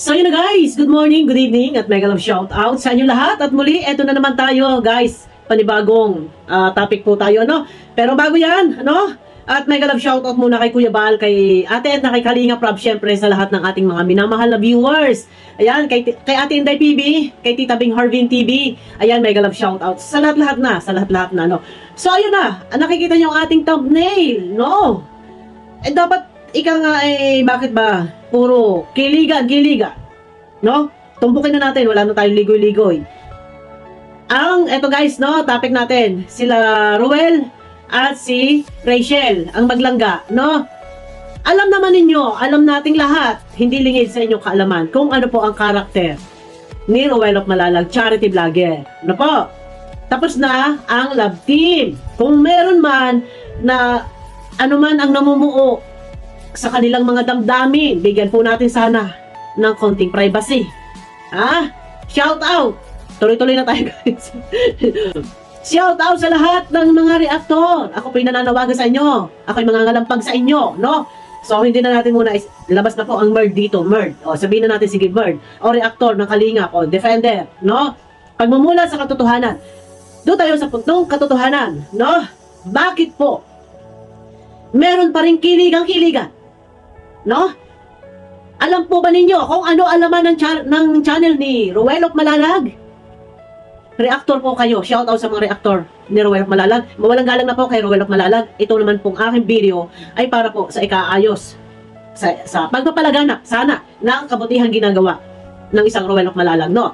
So yun na guys, good morning, good evening at mega love shout out sa inyo lahat. At muli, eto na naman tayo guys, panibagong topic po tayo, no? Pero bago yan, no? At mega love shout out muna kay Kuya Bal, kay Ate Edna, kay Kalinga Prab, syempre sa lahat ng ating mga minamahal na viewers. Ayan, kay Ate Inday PB, kay Tita Bing Harvin TV. Ayan, mega love shout out sa lahat-lahat na, no? So ayun na, nakikita niyo ang ating thumbnail, no? Dapat ika nga bakit ba puro kiliga, no? Tumpukin na natin, wala na tayong ligoy-ligoy. Eto guys, no, topic natin, sila Ruel at si Rachel, ang maglangga, no? Alam naman ninyo, alam nating lahat, hindi lingid sa inyong kaalaman kung ano po ang karakter ni Ruel of Malalag, charity vlogger. Ano po? Tapos na ang love team. Kung meron man na ano man ang namumuo sa kanilang mga damdamin, bigyan po natin sana ng konting privacy. Shout out! Tuloy-tuloy na tayo guys. Shout out sa lahat ng mga reaktor. Ako po'y nananawagan sa inyo. Ako'y mangangalampag sa inyo, no? So hindi na natin muna labas na po ang Merd dito, Merd. O sabihin na natin sige Merd. O reaktor ng Kalingap, o defender, no? Pagmumula sa katotohanan. Doon tayo sa puntong katotohanan, no? Bakit po meron pa rin kiligang-kiligan? No? Alam po ba ninyo kung ano alaman ng channel ni Ruel of Malalag? Reactor po kayo. Shout out sa mga reactor ni Ruel of Malalag. Mawalang galang na po kay Ruel of Malalag. Ito naman pong aking video ay para po sa ikaayos sa pagpapalaganap sana ng kabutihang ginagawa ng isang Ruel of Malalag, no?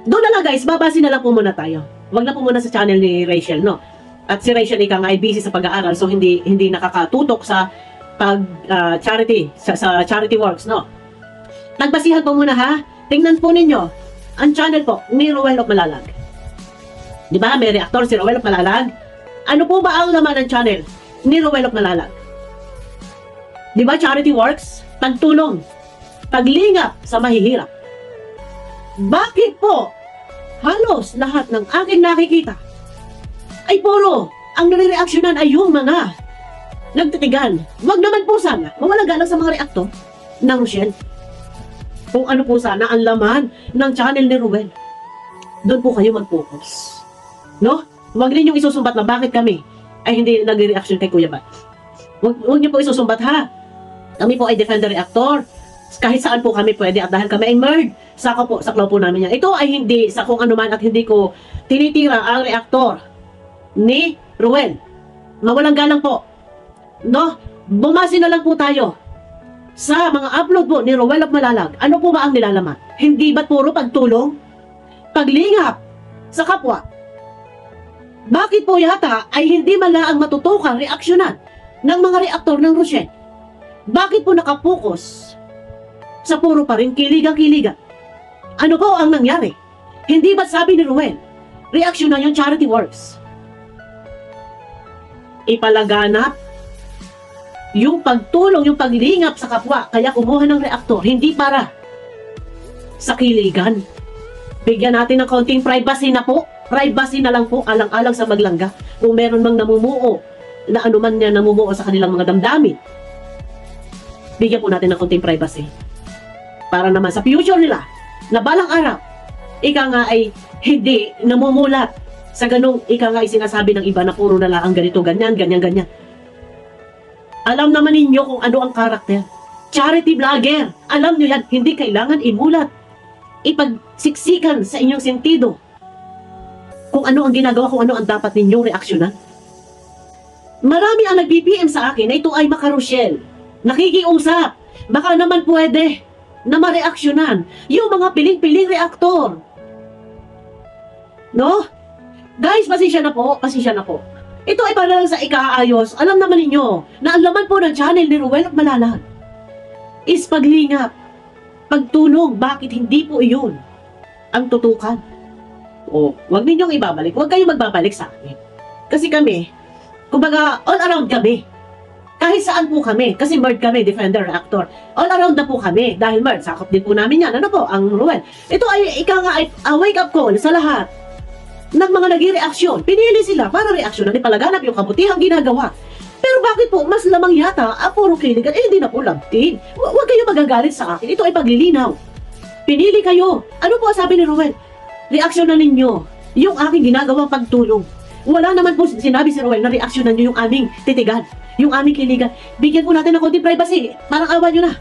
Doon na lang guys, babase na lang po muna tayo. Wag na po muna sa channel ni Rachel, no? At si Rachel ika nga ay busy sa pag-aaral, so hindi nakakatutok sa charity, sa charity works, no? Nagbasihan po muna ha. Tingnan po ninyo ang channel po ni Ruel of Malalag. Di ba? May reactor si Ruel of Malalag. Ano po ba ang laman ng channel ni Ruel of Malalag? Di ba charity works? Pagtulong, paglingap sa mahihirap. Bakit po halos lahat ng aking nakikita ay puro ang nare-reaksyonan ay yung mga nagtitigan? Wag naman po sana mawala galang sa mga reaktor ng Rochelle. Kung ano po sana ang laman ng channel ni Ruel, doon po kayo mag-focus, no? Wag ninyong isusumbat na bakit kami ay hindi nagre-reaction kay Kuya Bal. Wag niyo po isusumbat ha. Kami po ay defender reactor. Kahit saan po kami pwede at dahil kami ay Merd, saklaw po namin yan. Ito ay hindi sa kung ano man at hindi ko tinitira ang reaktor ni Ruel. Mawalang galang po, no? Bumasi na lang po tayo sa mga upload po ni Ruel of Malalag. Ano po ba ang nilalaman? Hindi ba puro pagtulong? Paglingap sa kapwa? Bakit po yata ay hindi man lang ang matutukan reaksyonan ng mga reaktor ng Rochelle? Bakit po nakapokus sa puro pa rin kiligang-kiligan? Ano po ang nangyari? Hindi ba sabi ni Ruel, reaksyonan yung charity works? Ipalaganap yung pagtulong, yung paglingap sa kapwa, kaya kumuha ng reaktor, hindi para sa kiligan. Bigyan natin ng konting privacy na po. Privacy na lang po, alang-alang sa maglangga. Kung meron mang namumuo, na anuman niya namumuo sa kanilang mga damdamin, bigyan po natin ng konting privacy. Para naman sa future nila, na balang araw, ika nga ay hindi namumulat sa ganung ika nga ay sinasabi ng iba na puro na lang ang ganito, ganyan. Alam naman ninyo kung ano ang karakter. Charity vlogger. Alam nyo yan, hindi kailangan imulat. Ipagsiksikan sa inyong sentido kung ano ang ginagawa, kung ano ang dapat ninyong reaksyonan. Marami ang nag-BPM sa akin na ito ay makarosyel. Nakikiusap. Baka naman pwede na mareaksyonan yung mga piling-piling reaktor. No? Guys, pasensya na po. Ito ay para lang sa ikaayos. Alam naman ninyo na ang laman po ng channel ni Ruel of Malalag is paglingap, pagtulong. Bakit hindi po iyon ang tutukan? Wag ninyong ibabalik. Wag kayong magbabalik sa akin. Kasi kami, kumbaga, all around kami. Kahit saan po kami. Kasi Merd kami, defender, reactor. All around na po kami. Dahil Merd, sakop din po namin yan. Ano po, ang Ruel. Ito ay, wake up call sa lahat ng mga nag-reaksyon. Pinili sila para reaksyonan, ipalaganap yung kabutihang ginagawa Pero bakit po mas lamang yata puro kiligan? Eh, hindi na po love team. Huwag kayo magagalit sa akin. Ito ay paglilinaw. Pinili kayo. Ano po sabi ni Ruel? Reaksyon na ninyo yung aking ginagawang pagtulong. Wala naman po sinabi si Ruel na reaksyonan nyo yung aming titigan, yung aming kiligan. Bigyan po natin ng konti privacy. Parang awa nyo na.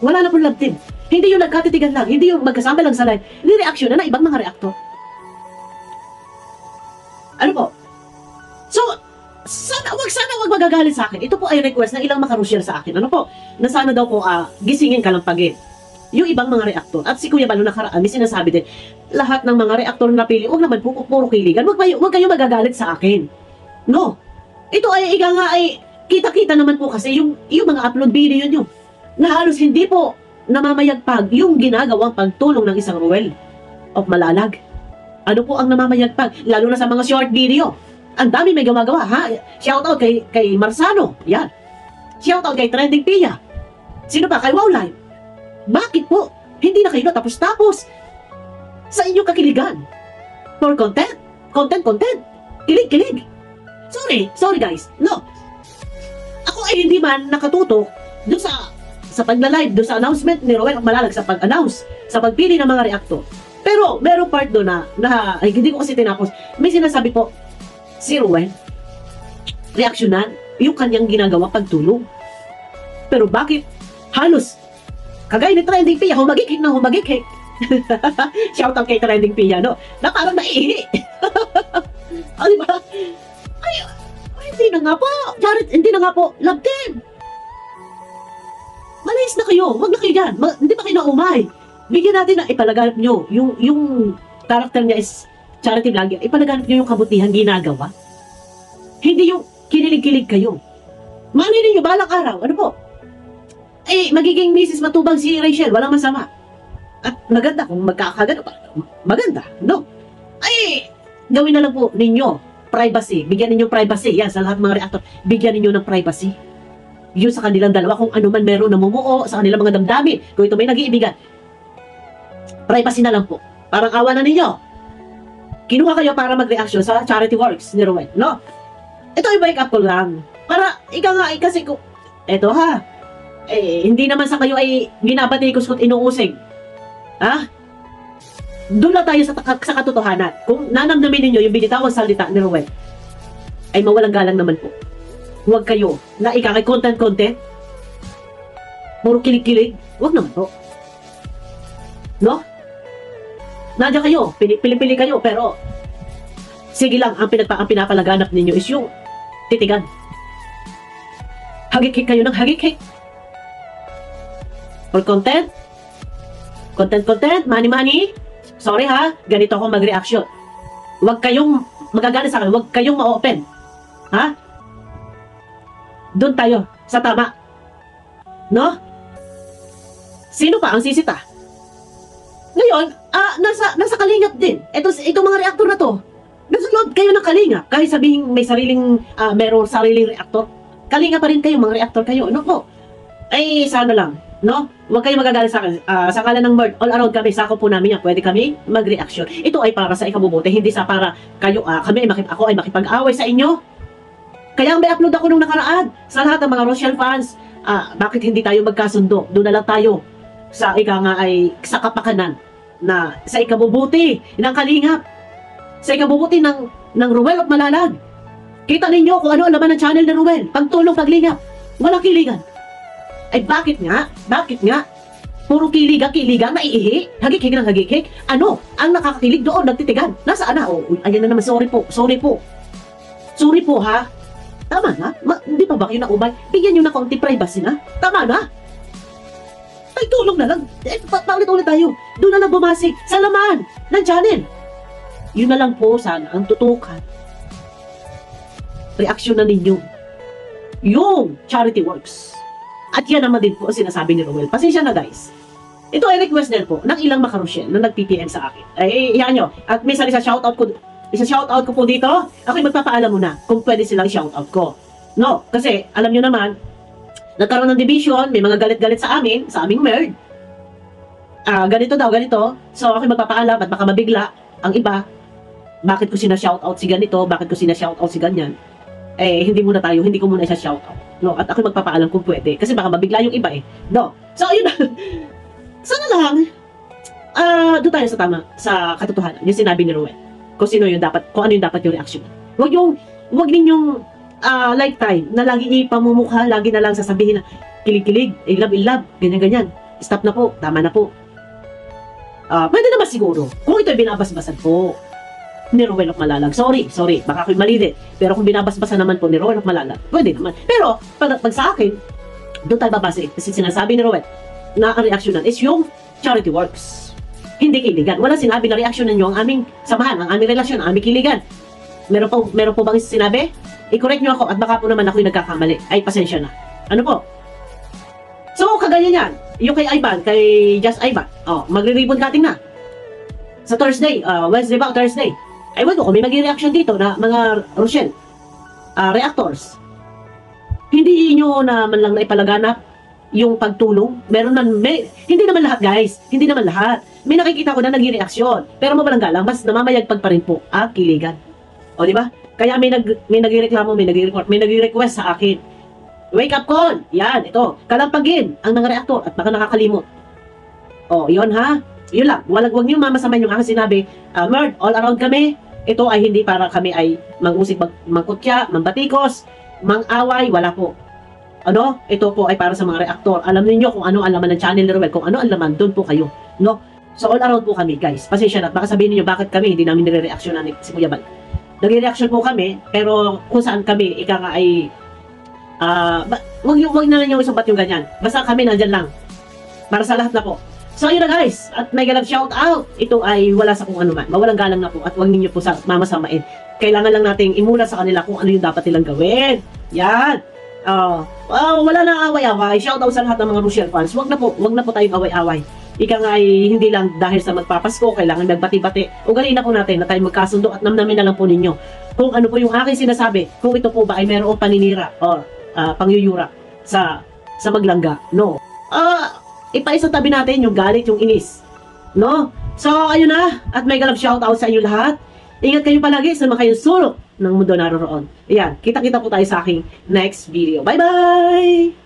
Wala na po love team. Hindi yung nagkatitigan lang, hindi yung magkasama lang sa live. Ni-reaksyonan na ibang mga reaktor. Ano po? So, sana wag magagalit sa akin. Ito po ay request ng ilang makarusyal sa akin. Ano po? Na sana daw po gisingin ka lang pagin yung ibang mga reaktor. At si Kuya Balo nakaraan, may sinasabi din, lahat ng mga reaktor na napili, huwag naman po puro kiligan. Huwag kayo magagalit sa akin. No. Ito ay ika nga ay kita-kita naman po kasi yung mga upload video nyo na halos hindi po namamayagpag yung ginagawang pagtulong ng isang Ruel of Malalag. Ano po ang namamayagpag? Lalo na sa mga short video. Ang dami may gumagawa, ha? Shoutout kay Marsano. Yan. Shoutout kay Trending Pia. Sino pa? Kay Wow Live. Bakit po? Hindi na kayo tapos-tapos sa inyong kakiligan. For content. Content. Kilig. Sorry guys. No. Ako ay hindi man nakatutok doon sa pagla-live, doon sa announcement ni Ruel Malalag sa pag-announce, sa pagpili ng mga reaktor. Pero merong part doon na ay, hindi ko kasi tinapos. May sinasabi po, si Ruel, reaksyonan yung kanyang ginagawa pagtulong. Pero bakit halos kagaya ni Trending Pia, humagik na humagik. Shoutout kay Trending Pia, no? Na parang naihi. O, diba? Ay, hindi na nga po. Jared, hindi na nga po. Love team. Malayas na kayo. Wag na kayo dyan. Hindi pa kayo naumay. Bigyan natin na ipalaganap nyo. Yung character niya is charity vlogger. Ipalaganap nyo yung kabutihan ginagawa. Hindi yung kinilig-kilig kayo. Malay ninyo, balang araw. Ano po? Eh, magiging Mrs. Matubang si Rachel, walang masama. At maganda kung magkakagano pa. Maganda, no? Ay, gawin na lang po ninyo privacy. Bigyan ninyo privacy. Yan, sa lahat ng mga reactor, bigyan ninyo ng privacy. Yun sa kanilang dalawa, kung ano man meron namumuo sa kanilang mga damdamin. Kung ito may nag-iibigan, privacy na lang po. Parang awa na ninyo. Kinuha kayo para mag-reaction sa charity works ni Ruel, no? Ito ay wake up ko lang. Para, ikaw nga, kasi kung, eto ha, eh, hindi naman sa kayo ay binabatikos ko't inuusig. Ha? Doon na tayo sa katotohanan. Kung nanamnamin ninyo yung binitawang salita ni Ruel, ay mawalang galang naman po. Huwag kayo na ikakay content. Puro kilig-kilig. Huwag naman po. No? Nandiyan kayo. Pili-pili kayo. Pero, sige lang, ang pinapalaganap ninyo is yung titigan. Hagik-hik kayo ng hagik-hik. For content, money. Sorry ha, ganito ako mag-reaction. Huwag kayong magagalit sa akin, huwag kayong ma-open. Ha? Doon tayo, sa tama. No? Sino pa ang sisita? Ngayon, nasa kalingap din. Itong mga reaktor na to. Nasa loob kayo ng kalingap. Kahit sabihin may meron sariling reaktor. Kalingap pa rin kayo, mga reaktor kayo. Ano po? Ay, sana lang. No? Huwag kayo magagalit sa akin. Sa ngalan ng Bird, all around kami, sakop po namin yan. Pwede kami mag-reaction. Ito ay para sa ikabubuti, hindi sa para kayo, ako ay makipag-away sa inyo. Kaya may upload ako nung nakaraan. Sa lahat ng mga Rochelle fans, bakit hindi tayo magkasundo? Doon na lang tayo sa sa kapakanan na sa ikabubuti ng kalingap. Sa ikabubuti ng Ruel of Malalag. Kita ninyo kung ano ang laman ng channel ng Ruel. Pagtulong, paglingap. Walang kiligan. Ay bakit nga? Puro kiligan, maiihi, hagik-hik ng hagik-hik. Ano? Ang nakakakilig doon, nagtitigan. Nasaan na? Oh, ayan na naman, sorry po ha. Tama na? Hindi pa ba kayo naumay? Bigyan nyo na konti privacy na. Tama na? Ay, tulong na lang. Paulit-ulit tayo. Doon na lang bumasi sa laman ng channel. Yun na lang po sana ang tutukan. Reaksyon na ninyo. Yung charity works. At yan naman din po ang sinasabi ni Ruel. Pasensya na guys. Ito ay request din po ng ilang makarusyel na nag-PPM sa akin. Ay, yan nyo. At may shoutout ko po dito. Ako'y magpapaalam muna kung pwede silang shoutout ko. No, kasi alam nyo naman, nagkaroon ng division, may mga galit-galit sa aming merd. Ganito. So ako'y magpapaalam at baka mabigla ang iba. Bakit ko sina-shoutout si ganito? Bakit ko sina-shoutout si ganyan? hindi ko muna siya shoutout. No, at ako magpapaalam kung pwede. Kasi baka mabigla yung iba eh. No. So, ayun na. Sana lang, doon tayo sa tama, sa katotohanan, yung sinabi ni Ruel. Kung ano yung dapat yung reaction. Huwag ninyong lifetime na lagi ipamumukha, lagi na lang sasabihin na kilig-kilig, ilab, ganyan-ganyan. Stop na po, tama na po. Pwede naman siguro, kung ito'y binabasbasan po ni Ruel of Malalag. Sorry, baka ako'y mali din. Pero kung binabasbasan naman po ni Ruel of Malalag, pwede naman. Pero, pag sa akin, doon tayo babase. Kasi sinasabi ni Ruel na ang reaksyonan is yung charity works. Hindi kiligan. Wala sinabi na reaksyonan nyo ang aming samahan, ang aming relasyon, ang aming kiligan. Meron po bang sinabi? I-correct nyo ako at baka po naman ako'y nagkakamali. Ay, pasensya na. Ano po? So, kagaya yan. Yung kay Ivan, kay Just Ivan. Magre-ribbon cutting na. Sa Thursday, Wednesday ba o Thursday? Ay, wag ko, may mag-reaction dito na mga Rochelle, reactors. Hindi nyo naman lang naipalaganap yung pagtulong. Hindi naman lahat guys. Hindi naman lahat. May nakikita ko na nag-reaction. Pero mabalang galang, mas namamayagpag pa rin po ang kiligan. O, di ba? Kaya may nagreklamo, may nagre-request sa akin. Wake up call! Yan, ito. Kalampagin ang mga reaktor at baka nakakalimot. O, yun ha? Yun lang. Huwag niyo mamasamahin yung aking sinabi. Merd, all around kami. Ito ay hindi para kami ay mag-usig, mangkutya, mambatikos, mang-away, wala po. Ano? Ito po ay para sa mga reaktor. Alam niyo kung ano ang laman ng channel ni Ruel. Kung ano ang laman, doon po kayo. No? So, all around po kami, guys. Pasensya na. Baka sabihin niyo bakit kami hindi namin nire-reactionan si Kuya Bal. Nagre-reaction po kami, pero kung saan kami, ika nga ay wag na lang yung isumpat yung ganyan. Basta kami nandyan lang. Para sa lahat na po. So, yun na guys. At may galap shout out. Ito ay wala sa kung ano man. Mawalang galang na po. At wag ninyo po mamasamain. Kailangan lang nating imula sa kanila kung ano yung dapat nilang gawin. Yan. Wala na away-away. Shout out sa lahat ng mga Rochelle fans. Wag na po tayong away-away. Ika nga ay hindi lang dahil sa magpapasko, kailangan magbati-bati. Ugalin na po natin na tayo magkasundo at namnamin na lang po ninyo kung ano po yung aking sinasabi. Kung ito po ba ay mayroong paninira or pangyuyura sa maglangga. No. Ipaisa tabi natin yung galit, yung inis. No? So, ayun na. At may galap shout out sa inyo lahat. Ingat kayo palagi sa mga kayong sulok ng mundo naroroon. Ayan, kita-kita po tayo sa aking next video. Bye-bye!